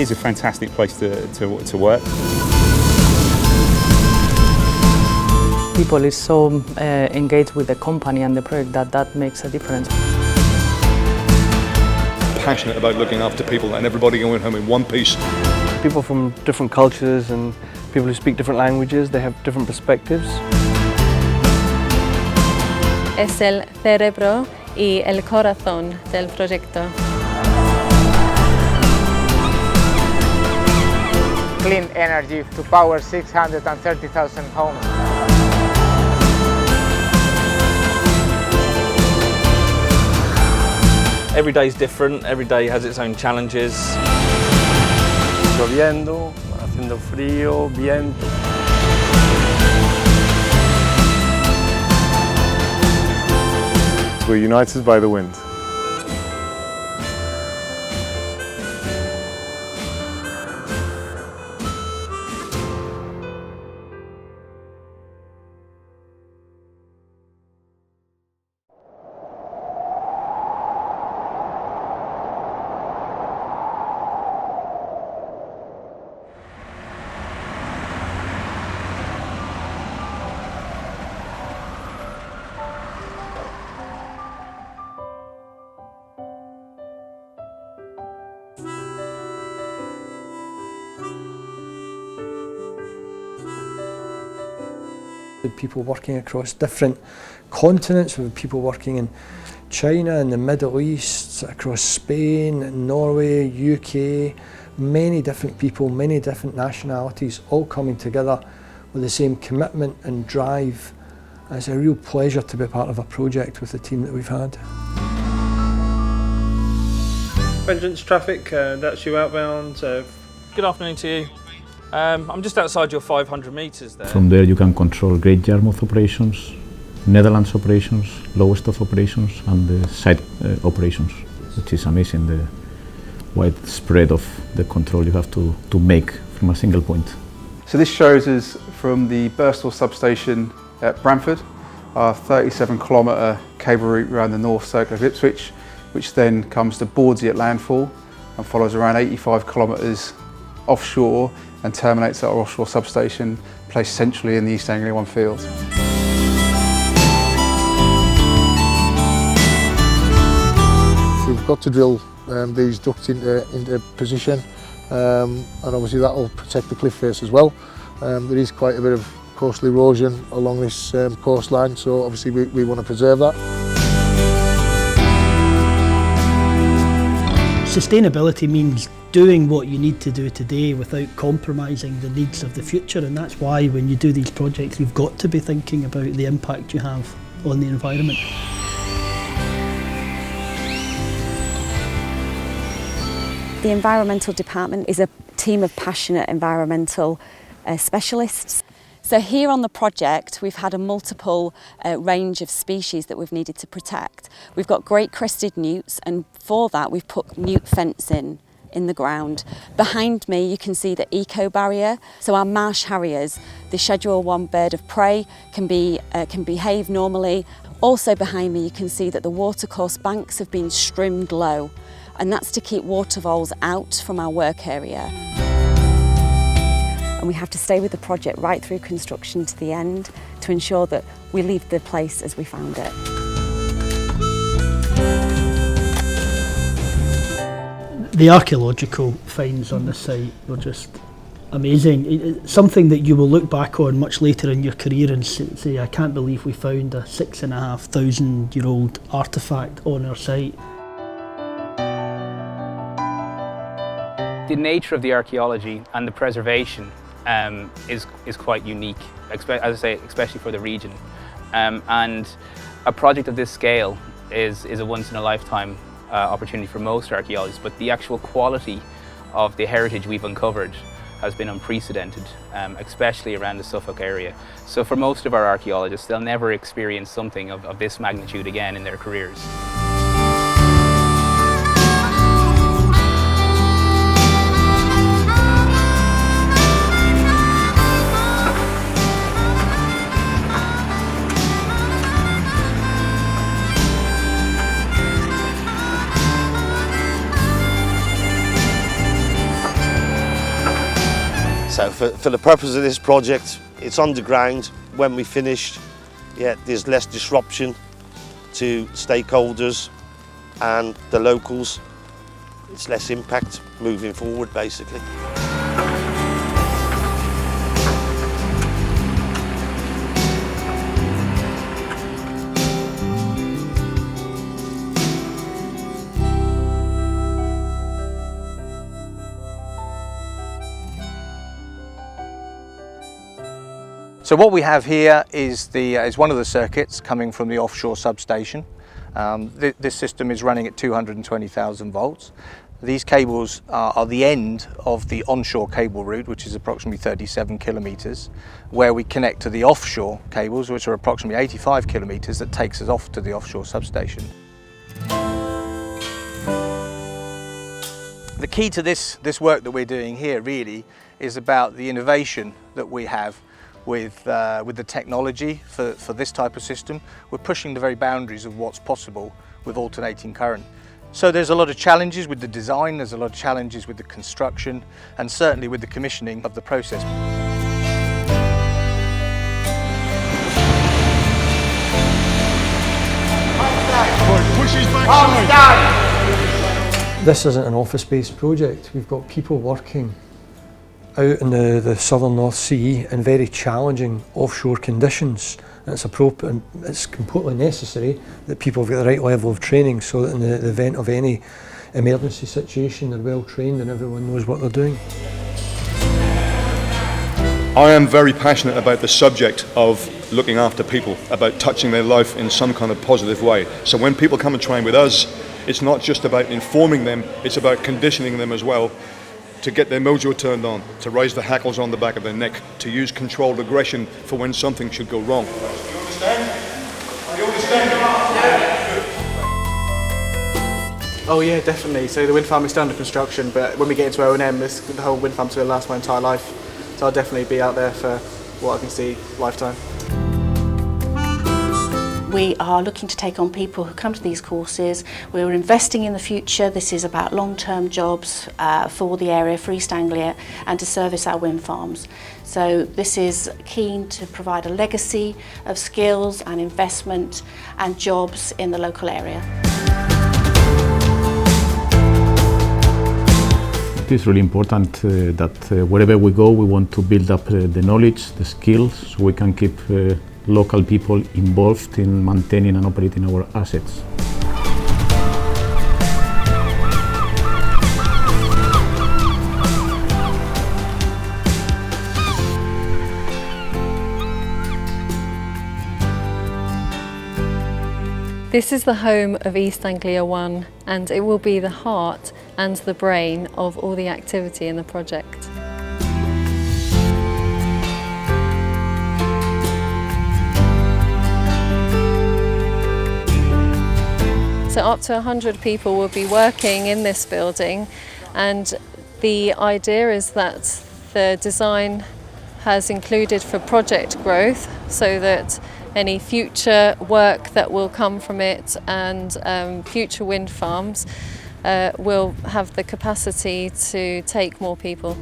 is a fantastic place to work. People is so engaged with the company and the project that makes a difference. Passionate about looking after people and everybody going home in one piece. People from different cultures and people who speak different languages, they have different perspectives. Es el cerebro y el corazón del proyecto. Clean energy to power 630,000 homes. Every day is different, every day has its own challenges. Lloviendo, haciendo frío, viento. We're united by the wind. With people working across different continents, with people working in China and the Middle East, across Spain, Norway, UK, many different people, many different nationalities, all coming together with the same commitment and drive. And it's a real pleasure to be part of a project with the team that we've had. Vengeance traffic, that's you outbound. Good afternoon to you. I'm just outside your 500 metres there. From there you can control Great Yarmouth operations, Netherlands operations, Lowestoft operations and the site operations, which is amazing, the wide spread of the control you have to make from a single point. So this shows us from the Birstall substation at Bramford, our 37-kilometre cable route around the North Circle of Ipswich, which then comes to Bawdsey at landfall and follows around 85 kilometres offshore and terminates at our offshore substation placed centrally in the East Anglia One field. We've got to drill these ducts into position, and obviously that will protect the cliff face as well. There is quite a bit of coastal erosion along this coastline, so obviously we want to preserve that. Sustainability means doing what you need to do today without compromising the needs of the future, and that's why when you do these projects you've got to be thinking about the impact you have on the environment. The environmental department is a team of passionate environmental specialists. So here on the project we've had a multiple range of species that we've needed to protect. We've got great crested newts, and for that we've put newt fence in the ground. Behind me you can see the eco barrier. So our marsh harriers, the Schedule 1 bird of prey, can behave normally. Also behind me you can see that the watercourse banks have been trimmed low, and that's to keep water voles out from our work area. And we have to stay with the project right through construction to the end to ensure that we leave the place as we found it. The archaeological finds on the site were just amazing. It's something that you will look back on much later in your career and say, I can't believe we found a 6,500-year-old artefact on our site. The nature of the archaeology and the preservation is quite unique, as I say, especially for the region. And a project of this scale is a once-in-a-lifetime opportunity for most archaeologists, but the actual quality of the heritage we've uncovered has been unprecedented, especially around the Suffolk area. So for most of our archaeologists, they'll never experience something of this magnitude again in their careers. So for the purpose of this project, it's underground. When we finished, yeah, there's less disruption to stakeholders and the locals. It's less impact moving forward, basically. So what we have here is one of the circuits coming from the offshore substation. This system is running at 220,000 volts. These cables are the end of the onshore cable route, which is approximately 37 kilometres, where we connect to the offshore cables, which are approximately 85 kilometres, that takes us off to the offshore substation. The key to this work that we're doing here really is about the innovation that we have with the technology for this type of system. We're pushing the very boundaries of what's possible with alternating current. So there's a lot of challenges with the design, there's a lot of challenges with the construction, and certainly with the commissioning of the process. This isn't an office-based project. We've got people working out in the southern North Sea in very challenging offshore conditions. And it's appropriate and it's completely necessary that people have got the right level of training so that in the event of any emergency situation they're well trained and everyone knows what they're doing. I am very passionate about the subject of looking after people, about touching their life in some kind of positive way. So when people come and train with us, it's not just about informing them, it's about conditioning them as well to get their mojo turned on, to raise the hackles on the back of their neck, to use controlled aggression for when something should go wrong. You understand? You understand? Oh yeah, definitely. So the wind farm is still under construction, but when we get into O&M, the whole wind farm's going to last my entire life. So I'll definitely be out there for what I can see lifetime. We are looking to take on people who come to these courses. We're investing in the future. This is about long-term jobs for the area, for East Anglia, and to service our wind farms. So this is keen to provide a legacy of skills and investment and jobs in the local area. It is really important that wherever we go, we want to build up the knowledge, the skills, so we can keep local people involved in maintaining and operating our assets. This is the home of East Anglia One, and it will be the heart and the brain of all the activity in the project. So up to 100 people will be working in this building, and the idea is that the design has included for project growth so that any future work that will come from it and future wind farms will have the capacity to take more people.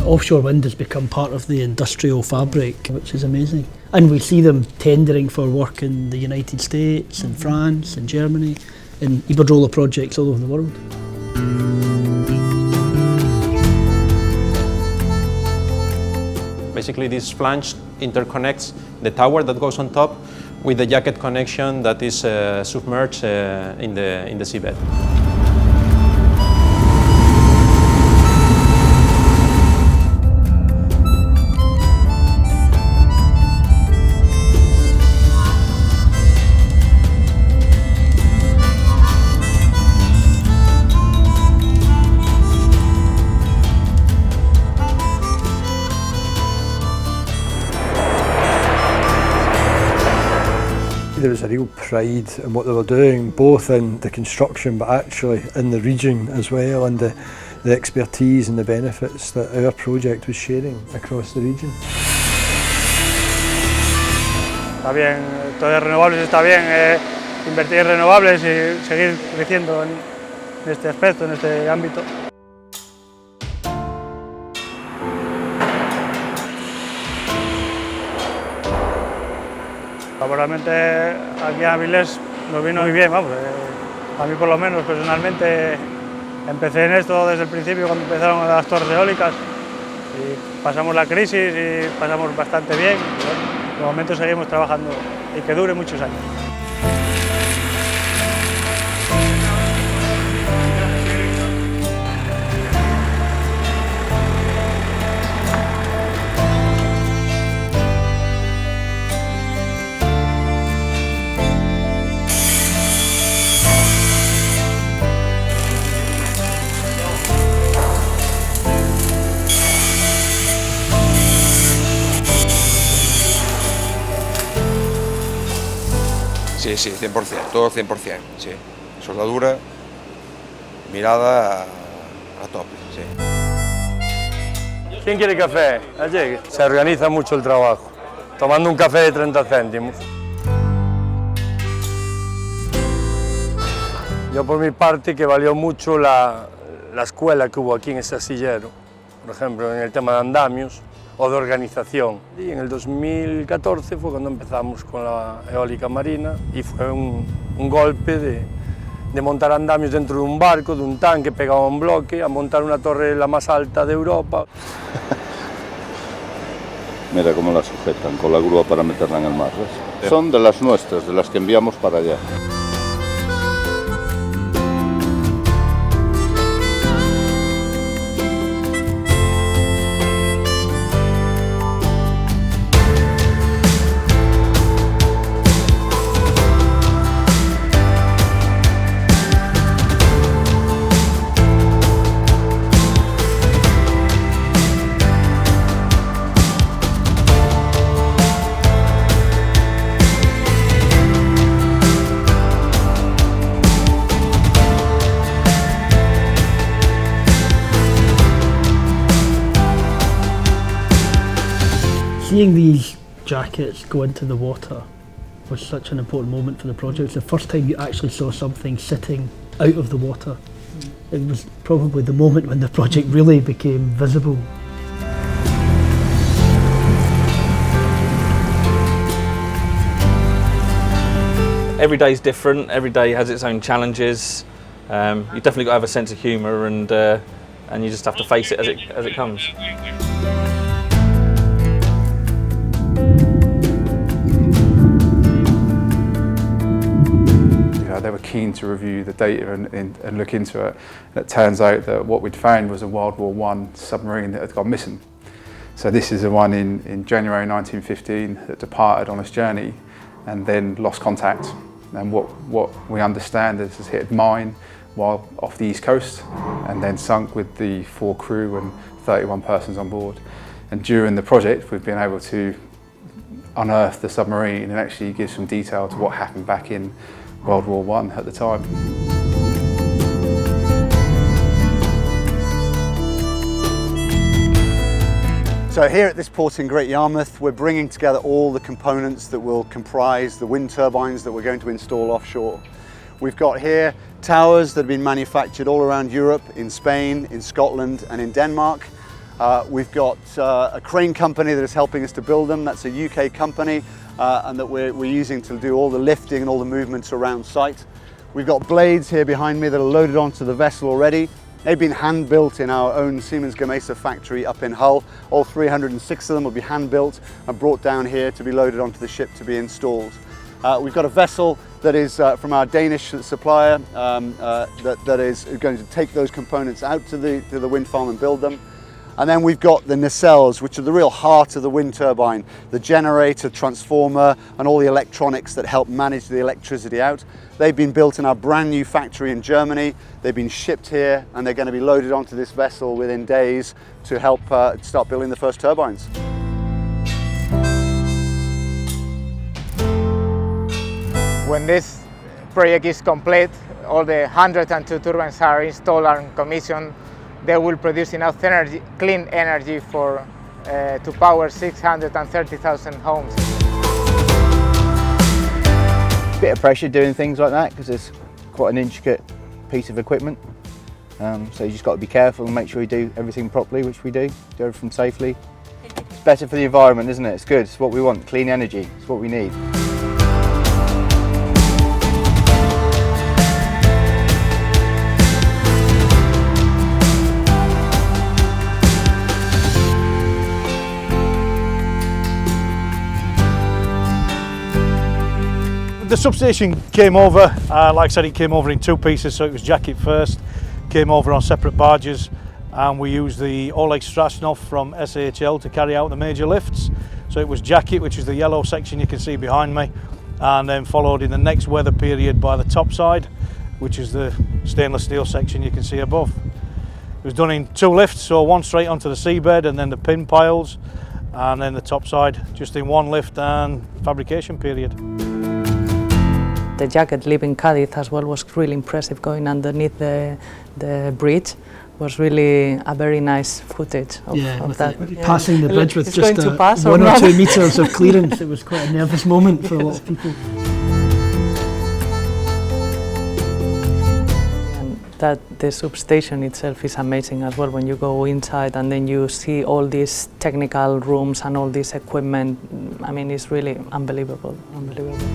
Offshore wind has become part of the industrial fabric, which is amazing. And we see them tendering for work in the United States, in France, in Germany, in Iberdrola projects all over the world. Basically, this flange interconnects the tower that goes on top with the jacket connection that is submerged in the seabed. There was a real pride in what they were doing, both in the construction but actually in the region as well, and the expertise and the benefits that our project was sharing across the region. Está bien, todo de renovables está bien, invertir en renovables y seguir creciendo en este aspecto, en este ámbito. Laboralmente aquí a Avilés nos vino muy bien, vamos, a mí por lo menos personalmente empecé en esto desde el principio cuando empezaron las torres eólicas y pasamos la crisis y pasamos bastante bien. De momento seguimos trabajando y que dure muchos años. Sí, sí, 100%, todo 100%, sí. Soldadura, mirada a tope, sí. ¿Quién quiere café? Allí se organiza mucho el trabajo, tomando un café de 30 céntimos. Yo por mi parte que valió mucho la escuela que hubo aquí en ese astillero, por ejemplo en el tema de andamios o de organización. Y en el 2014 fue cuando empezamos con la eólica marina y fue un golpe de montar andamios dentro de un barco, de un tanque pegado a un bloque, a montar una torre la más alta de Europa. Mira cómo la sujetan con la grúa para meterla en el mar, ¿ves? Son de las nuestras, de las que enviamos para allá. Seeing these jackets go into the water was such an important moment for the project. It's the first time you actually saw something sitting out of the water. It was probably the moment when the project really became visible. Every day is different, every day has its own challenges. You definitely got to have a sense of humour and you just have to face it as it comes. They were keen to review the data and look into it. And it turns out that what we'd found was a World War I submarine that had gone missing. So this is the one in January 1915 that departed on its journey and then lost contact. And what we understand is it hit a mine while off the east coast and then sunk with the 4 crew and 31 persons on board. And during the project we've been able to unearth the submarine and actually give some detail to what happened back in World War I at the time. So here at this port in Great Yarmouth, we're bringing together all the components that will comprise the wind turbines that we're going to install offshore. We've got here towers that have been manufactured all around Europe, in Spain, in Scotland and in Denmark. We've got a crane company that is helping us to build them. That's a UK company and that we're using to do all the lifting and all the movements around site. We've got blades here behind me that are loaded onto the vessel already. They've been hand built in our own Siemens Gamesa factory up in Hull. All 306 of them will be hand built and brought down here to be loaded onto the ship to be installed. We've got a vessel that is from our Danish supplier that is going to take those components out to the wind farm and build them. And then we've got the nacelles, which are the real heart of the wind turbine, the generator, transformer, and all the electronics that help manage the electricity out. They've been built in our brand new factory in Germany. They've been shipped here and they're going to be loaded onto this vessel within days to help start building the first turbines. When this project is complete, all the 102 turbines are installed and commissioned. They will produce enough energy, clean energy to power 630,000 homes. bit of pressure doing things like that because it's quite an intricate piece of equipment. So you just got to be careful and make sure you do everything properly, which we do everything safely. It's better for the environment, isn't it? It's good, it's what we want, clean energy, it's what we need. The substation came over, like I said, it came over in two pieces, so it was jacket first, came over on separate barges, and we used the Oleg Strashnov from SAHL to carry out the major lifts. So it was jacket, which is the yellow section you can see behind me, and then followed in the next weather period by the top side, which is the stainless steel section you can see above. It was done in two lifts, so one straight onto the seabed and then the pin piles, and then the top side just in one lift and fabrication period. The jacket leaving Cádiz as well was really impressive. Going underneath the bridge was really a very nice footage of that. Passing the bridge with just 1 or 2 metres of clearance, it was quite a nervous moment for a lot of people. And that the substation itself is amazing as well. When you go inside and then you see all these technical rooms and all this equipment, I mean, it's really unbelievable, unbelievable.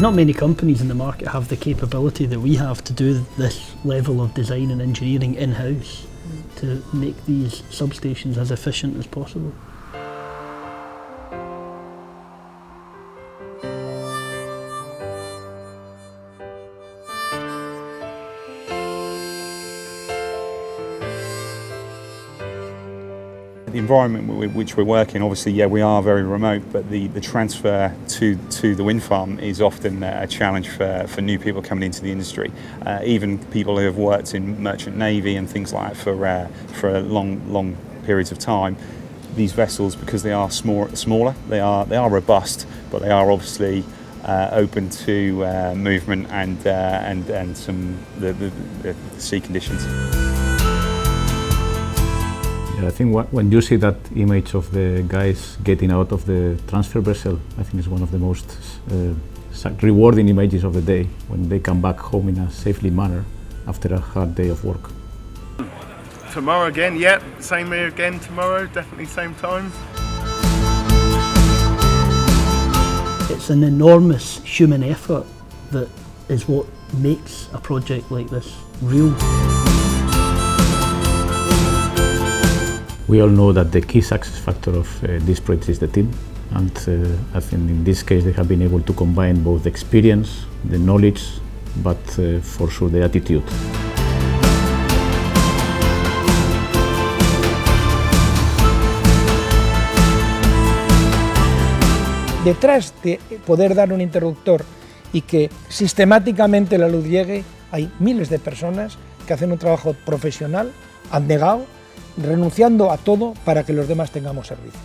Not many companies in the market have the capability that we have to do this level of design and engineering in-house to make these substations as efficient as possible. The environment with which we're working, obviously, yeah, we are very remote, but the transfer to the wind farm is often a challenge for new people coming into the industry. Even people who have worked in merchant navy and things like that for long periods of time. These vessels, because they are smaller, they are robust, but they are obviously open to movement and some the sea conditions. I think when you see that image of the guys getting out of the transfer vessel, I think it's one of the most rewarding images of the day, when they come back home in a safely manner after a hard day of work. Tomorrow again, yep, same here again tomorrow, definitely same time. It's an enormous human effort that is what makes a project like this real. We all know that the key success factor of this project is the team, and I think in this case they have been able to combine both the experience, the knowledge, but for sure the attitude. Detrás de poder dar un interruptor y que sistemáticamente la luz llegue, hay miles de personas que hacen un trabajo profesional, abnegado, renunciando a todo para que los demás tengamos servicio.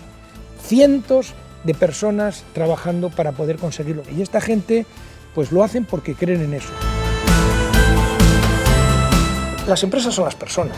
Cientos de personas trabajando para poder conseguirlo. Y esta gente pues lo hacen porque creen en eso. Las empresas son las personas.